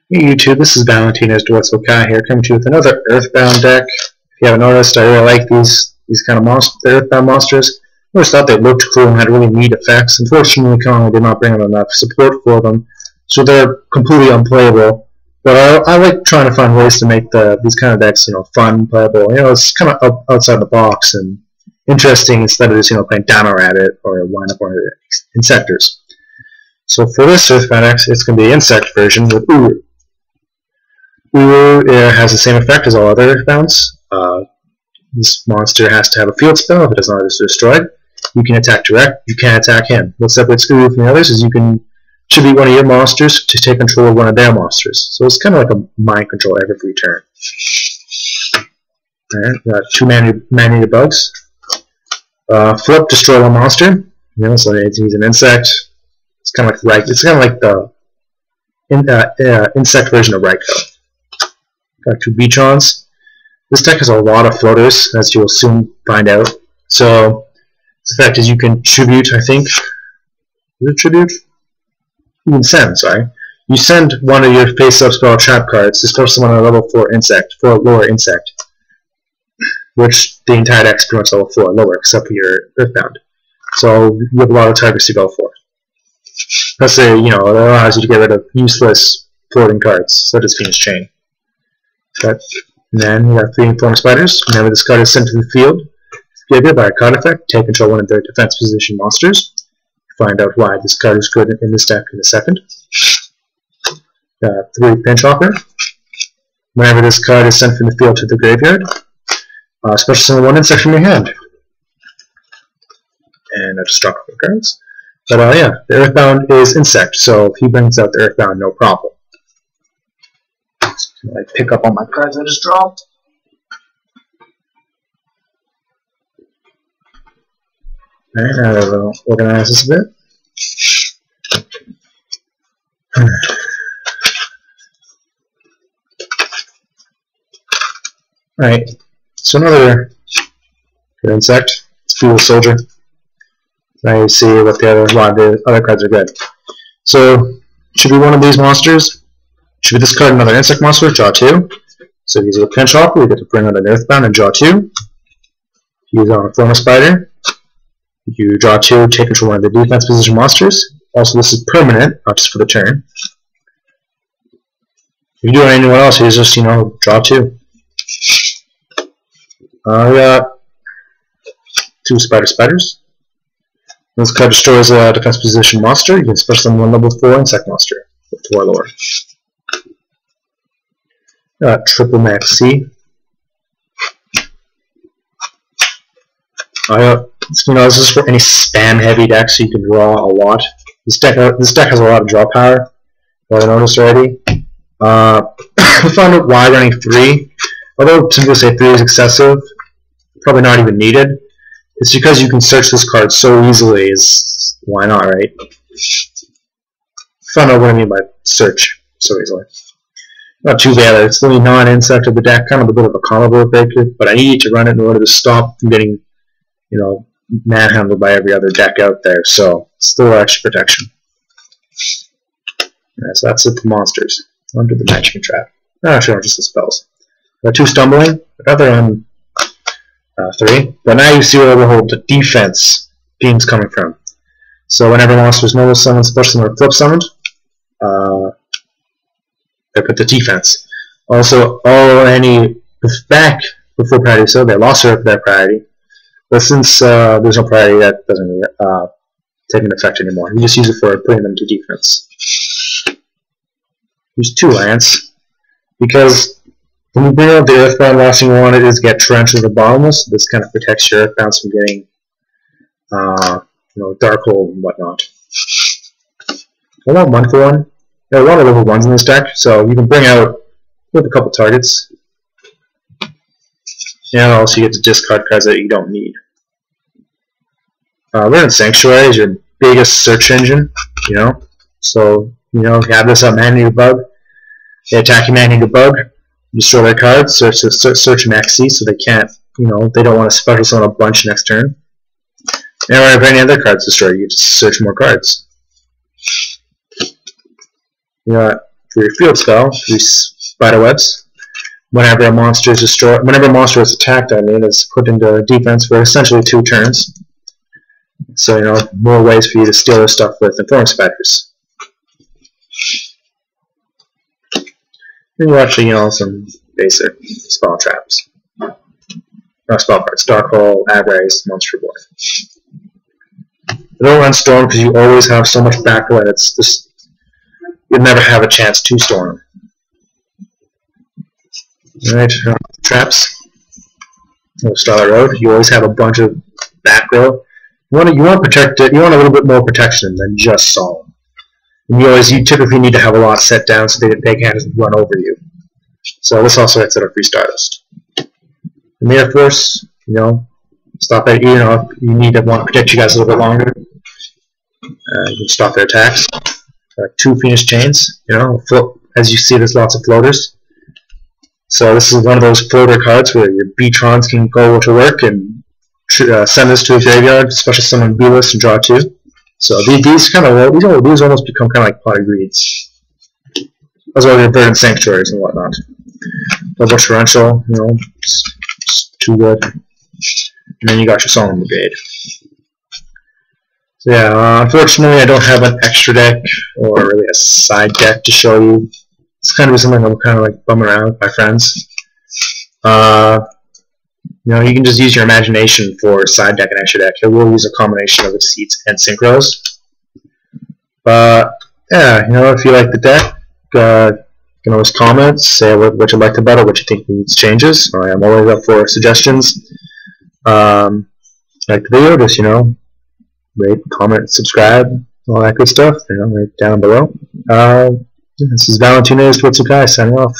Hey YouTube, this is Valentina's Dwarfsville Cat here, coming to you with another Earthbound deck. If you haven't noticed, I really like these kind of Earthbound monsters. I always thought they looked cool and had really neat effects. Unfortunately, Konami did not bring in enough support for them, so they're completely unplayable. But I like trying to find ways to make these kind of decks, fun, playable. It's kind of outside the box and interesting instead of just playing Dino Rabbit or Line Up or Insectors. So for this Earthbound deck, it's going to be the Insect version with Uru. Uru has the same effect as all other Earthbounds. This monster has to have a field spell. If it does not, it's destroyed. You can attack direct. You can't attack him. What separates Uru from the others is you can tribute one of your monsters to take control of one of their monsters. So it's kind of like a mind control every turn. Alright, got 2 man-eater bugs. Flip, destroy one monster. So he's an insect. It's kind of like the insect version of Raikou. Got 2 Beatrons. This deck has a lot of floaters, as you will soon find out. So, the fact is you can tribute, I think. Is it tribute? You can send, sorry. You send one of your face-up spell trap cards to special summon a level 4 insect, for a lower insect. Which the entire deck's pretty much level 4 lower, except for your Earthbound. So, you have a lot of targets to go for. Plus, it allows you to get rid of useless floating cards, such as Phoenix Chain. And then we have 3 Informed Spiders. Whenever this card is sent to the field, given by a card effect, take control of one of their defense position monsters. Find out why this card is good in this deck in a second. 3 Pinchhopper. Whenever this card is sent from the field to the graveyard, special summon 1 insect from your hand. And just drop the cards. But yeah, the Earthbound is insect, so he brings out the Earthbound no problem. I pick up all my cards I just dropped. Alright, now we'll organize this a bit. Alright, so another good insect. It's Fuel Soldier. Now you see what a lot of the other cards are good. So, should be one of these monsters. Should we discard another insect monster, draw 2. So if you use a Pinchhopper, we get to bring out an Earthbound and draw 2. Use on a Form of Spider. You draw 2, take control of one of the defense position monsters. Also, this is permanent, not just for the turn. If you do it on anyone else, you just, draw 2. We got 2 Spiders. This card destroys a defense position monster. You can special summon 1 level 4 insect monster with 4 lower. Triple Max C. This is for any spam heavy deck, so you can draw a lot. This deck has a lot of draw power. What I noticed already. We found out why running 3. Although some people say 3 is excessive, probably not even needed. It's because you can search this card so easily. Why not, right? Found out what I mean by search so easily. Not too bad. It's the only non-insect of the deck, kind of a bit of a combo breaker, but I need to run it in order to stop from getting, manhandled by every other deck out there. So still extra protection. Alright, so that's it for monsters. On to the matching trap. Actually, just the spells. Got 2 Stumbling, another on 3. But now you see where the whole defense theme's coming from. So whenever monsters normal summoned, special summoned, or flip summoned, they put the defense. Also, any back before priority, so they lost their priority. But since there's no priority, that doesn't really take an effect anymore. You just use it for putting them to defense. Use 2 lands because when you bring out the Earthbound, last thing you want is get Torrential to Bottomless. This kind of protects your Earthbounds from getting, Darkhold and whatnot. I want 1 for 1. There are a lot of level 1s in this deck, so you can bring out with a couple targets. And also you get to discard cards that you don't need. Verdant Sanctuary is your biggest search engine, So, you have this man-eater bug. They attack your man-eater bug, you destroy their cards, search an XC so they can't, they don't want to special summon a bunch next turn. And if any other cards destroyed, you just search more cards. You got for your field spell, 3 spider webs. Whenever a monster is attacked, is put into defense for essentially 2 turns. So, more ways for you to steal their stuff with informing spiders. And you actually, some basic spell traps. Not spell cards, Dark Hole, Ag-Rays, Monster Board. You don't run Storm because you always have so much back row, it's just, you'd never have a chance to Storm. Alright, traps. Starlight Road, you always have a bunch of back row. You want to protect it. You want a little bit more protection than just Solemn. And you typically need to have a lot set down so they can't just run over you. So this also hits at a free Stardust. In the Air Force, stop at if you need to want to protect you guys a little bit longer. You can stop their attacks. 2 Phoenix Chains. As you see, there's lots of floaters. So this is one of those floater cards where your B-Trons can go to work and send this to a graveyard, special summon B-list, and draw 2. So these almost become kind of like potted greeds, as well as your verdant sanctuaries and whatnot. Double torrential, it's too good. And then you got your Solemn Brigade. So yeah, unfortunately, I don't have an extra deck or really a side deck to show you. It's kind of something I'm kind of like bumming around with my friends. You can just use your imagination for side deck and extra deck. It will use a combination of Exceeds and Synchros. But yeah, if you like the deck, you can always comment, say what you liked about it, what you think needs changes. I'm always up for suggestions. Like the video, just rate, comment, subscribe, all that good stuff. Right down below. This is Valentina's Twitsukai signing off.